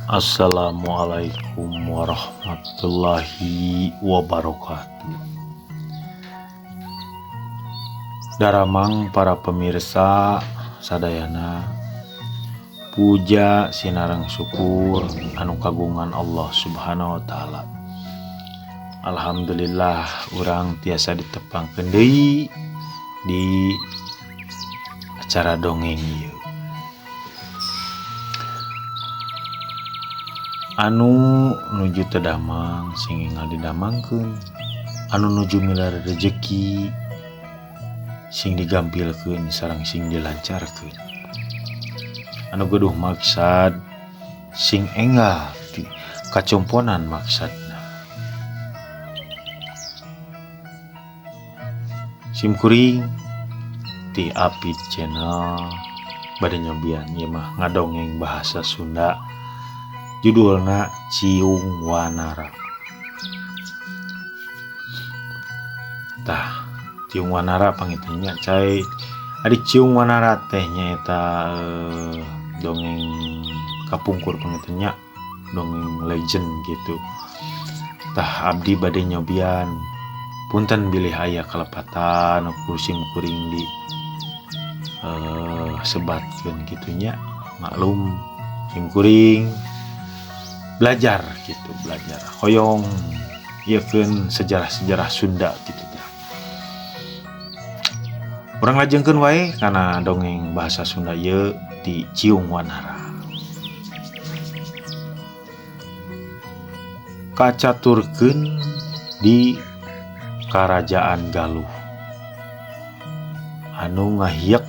Assalamualaikum warahmatullahi wabarakatuh. Daramang para pemirsa sadayana, puja sinareng syukur anu kagungan Allah Subhanahu wa taala. Alhamdulillah urang tiasa ditepangkeun deui di acara dongeng ieu. Anu nuju tedamang sing ingal didamangkeun, anu nuju milar rejeki sing digampilkeun sareng sing dilancarkeun, anu gaduh maksad sing enggal ti kacomponan maksadna. Simkuring ti Apit Channel bade nyobian ieu mah ngadongeng bahasa Sunda, judulna Ciung Wanara. Tah, Ciung Wanara pangitunya cai adi Ciung Wanara teh nyaeta dongeng kapungkur pangitunya, dongeng legend gitu. Tah abdi bade nyobian, punten bilih aya kalepatan kuring di sebatkeun gitunya, maklum simkuring belajar hoyong ieukeun sejarah-sejarah Sunda gitu tah. Urang lajengkeun wae kana dongeng bahasa Sunda ieu ti Ciung Wanara. Kacaturkeun di Karajaan Galuh anu ngahiek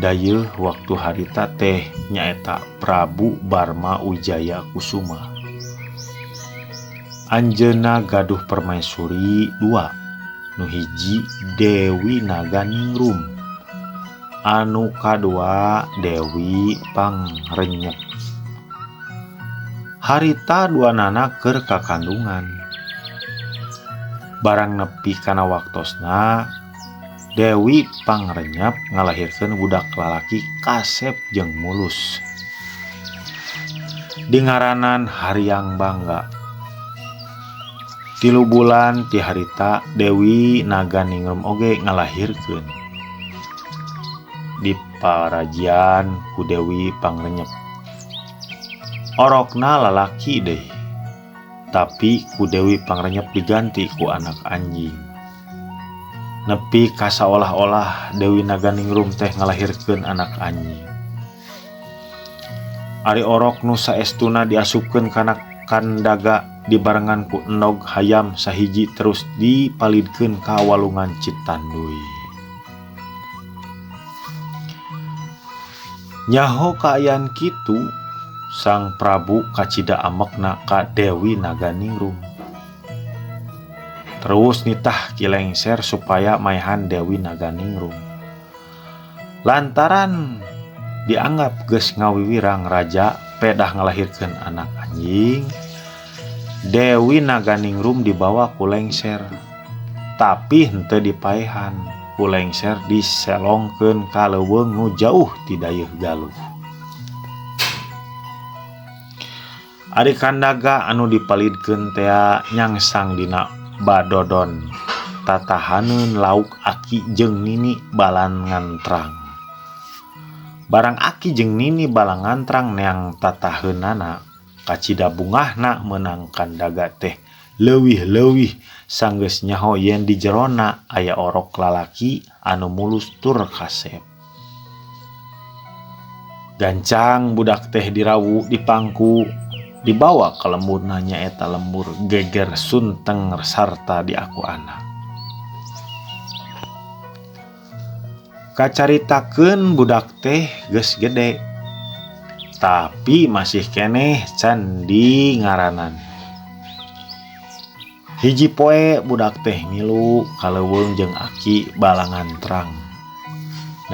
dayeuh waktu harita teh nyaeta Prabu Barma Wijaya Kusuma. Anjeunna gaduh permaisuri 2, nu hiji Dewi Naganingrum, anu kadua Dewi Pangrenyep. Harita duanana keur kakandungan. Barang nepi kana waktosna, Dewi Pangrenyep ngalahirkeun budak lalaki kasep jeung mulus, dingaranan Haryang Bangga. 3 bulan ti harita Dewi Naganingrum oge ngalahirkeun, diparajian ku Dewi Pangrenyep. Orokna lalaki deui, tapi ku Dewi Pangrenyep diganti ku anak anjing. Nepi ka saolah-olah Dewi Naganingrum teh ngalahirkeun anak anjing. Ari orok nu saestuna diasupkeun kana kandaga dibarengan ku endog hayam sahiji terus dipalidkeun ka walungan Citanduy. Nyaho kaayaan kitu, Sang Prabu kacida amekna ka Dewi Naganingrum. Terus nitah kilengser supaya maehan Dewi Naganingrum. Lantaran dianggap geus ngawiwirang raja pedah ngalahirkeun anak anjing, Dewi Naganingrum dibawa ku lengser, tapi henteu dipaehan. Ku lengser diselongkeun ka leuweung nu jauh ti dayeuh Galuh. Ari kandaga anu dipalidkeun teh nyangsang dina badodon tatahaneun lauk Aki jeung Nini balan ngantrang. Barang Aki jeung Nini balang ngantrang neang tataheunana, kacida bungahna meunang kandaga teh leuwih-leuwih sanggeus nyaho yen di jerona aya orok lalaki anu mulus tur kasep. Gancang budak teh dirawu dipangku, dibawa ka lemburna nyaeta lembur Geger Sunteng sarta diaku anak. Kacaritakeun budak teh geus gede, tapi masih keneh can dingaranan. Hiji poe budak teh ngilu ka leuweung jeung Aki balang ngantrang.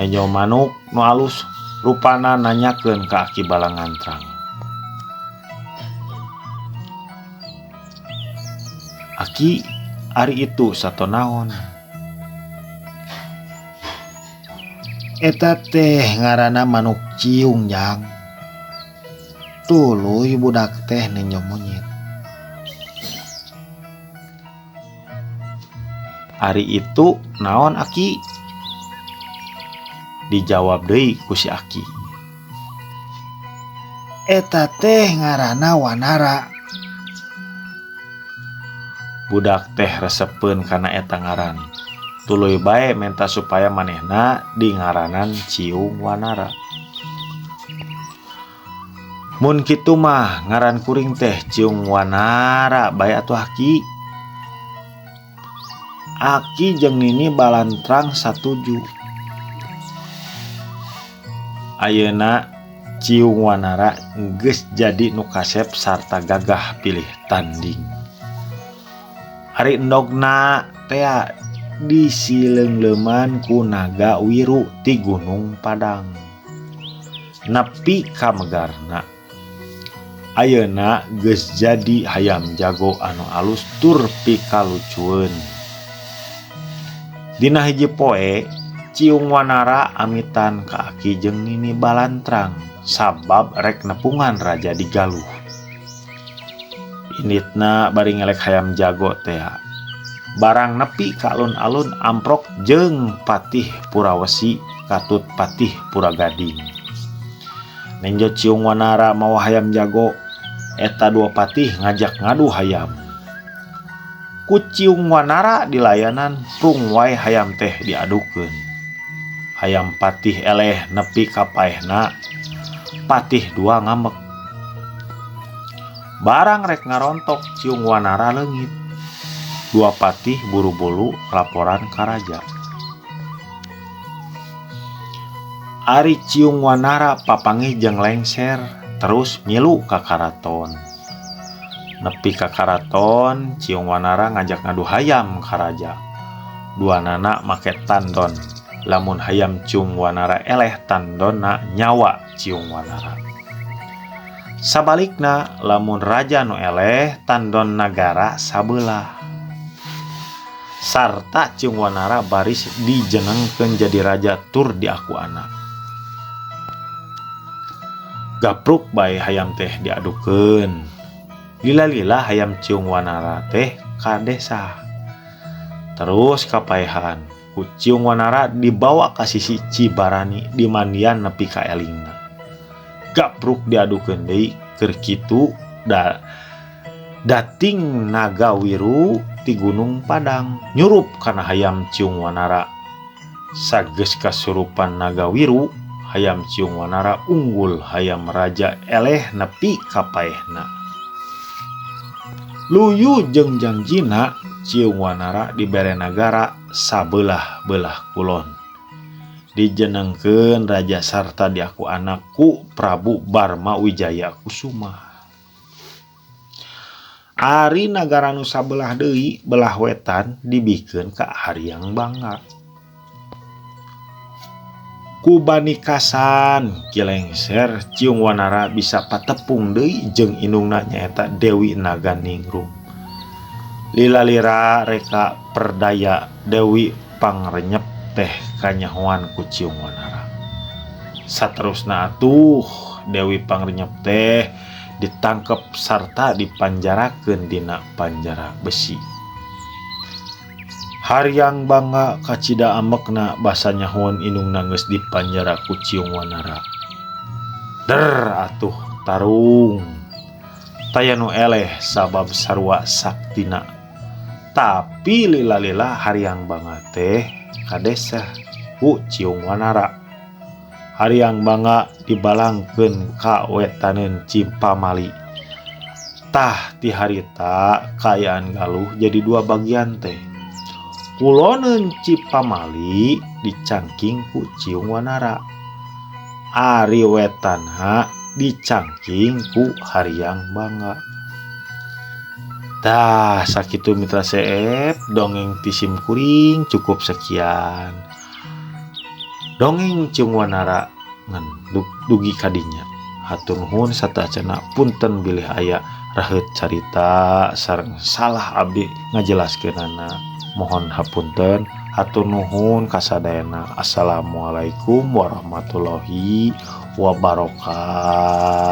Nenyo manuk nu alus rupana nanyakeun ka Aki balang ngantrang, "Aki, ari itu satonaon?" "Eta teh ngaranna manuk ciung, Jang." Tuluy budak teh ninyo monyet. Ari itu naon Aki? Dijawab deui ku si Aki. Eta teh ngaranna Wanara. Budak teh resepeun kana eta ngaran. Tuluy bae menta supaya manehna dingaranan Ciung Wanara. Mun kitu mah ngaran kuring teh Ciung Wanara bae atuh Aki. Aki jeung Nini balantrang satuju. Ayeuna Ciung Wanara geus jadi nu kasep sarta gagah pilih tanding. Ari endogna teh disileungleman ku naga wiru ti Gunung Padang. Nepi ka megarna. Ayeuna geus jadi hayam jago anu alus tur pikalucueun. Dina hiji poe Ciung Wanara amitan ka Aki jeung Nini balantrang sabab rek nepungan raja di Galuh. Initna bari ngelek hayam jago teh. Barang nepi ka alun-alun amprok jeung Patih Purawesi katut Patih Puragading. Nenjo Ciung Wanara mawa hayam jago, eta dua patih ngajak ngadu hayam. Ku Ciung Wanara dilayanan prung wae hayam teh diadukeun. Hayam patih eleh nepi ka paehna, patih dua ngambek. Barang rek ngarontok Ciung Wanara leungit. Dua patih buru-buru laporan ka raja. Ari Ciung Wanara papanggih jeung lengser terus ngilu ka karaton. Nepi ka karaton, Ciung Wanara ngajak ngadu hayam ka raja. Duanana make tandon. Lamun hayam Ciung Wanara eleh tandonna nyawa Ciung Wanara. Sabalikna lamun raja nu eleh tandon nagara sabelah. Sarta Ciung Wanara baris dijenengkeun jadi raja tur diaku anak. Gapruk bae hayam teh diadukeun. Lila-lila hayam Ciung Wanara teh ka desa. Terus kapaehan ku Ciung Wanara dibawa ka sisi Cibarani di mandian nepi ka elingna. Gapruk diadukeun deui keur kitu dating naga wiru ti Gunung Padang nyurup kana hayam Ciung Wanara. Sageus kasurupan naga wiru, hayam Ciung Wanara unggul hayam raja eleh nepi ka paehna. Luyu jeung janjina Ciung Wanara dibere nagara sabelah-belah kulon. Dijenengkeun raja sarta diaku anak ku Prabu Barma Wijaya Kusuma. Ari nagara nu sabelah deui belah wetan dibikeun ka Haryang Bangga. Ku Bani Kasan kilengser Ciung Wanara bisa patepung deui jeung indungna nyaeta Dewi Naganingrum. Lila-lira reka perdaya Dewi Pangrenyep teh kanyahoan ku Ciung Wanara. Saterusna atuh Dewi Pangrenyep teh ditangkep sarta dipanjarakeun dina panjara besi. Haryang Bangga kacida ambekna basa nyahoan indungna geus dipanjara ku Ciung Wanara. Der atuh tarung. Taya nu eleh sabab sarua saktina. Tapi lila-lila Haryang Bangga teh ka desa ku Ciung Wanara. Haryang Bangga dibalangkeun ka wetaneun Cimpamali. Tah ti harita kaayaan Galuh jadi dua bagian teh. Kuloneun Cipamali dicangking ku Ciung Wanara. Ari wetanha dicangking ku Haryang Bangga. Tah sakitu mitra seep dongeng ti Sim Kuring cukup sekian. Dongeng Ciung Wanara ngan dugi kadinya. Hatur nuhun sateuaceuna punten bilih aya raheut carita sareng salah abdi ngajelaskeunana. Mohon hapunten, hatur nuhun kasadayana. Assalamualaikum warahmatullahi wabarakatuh.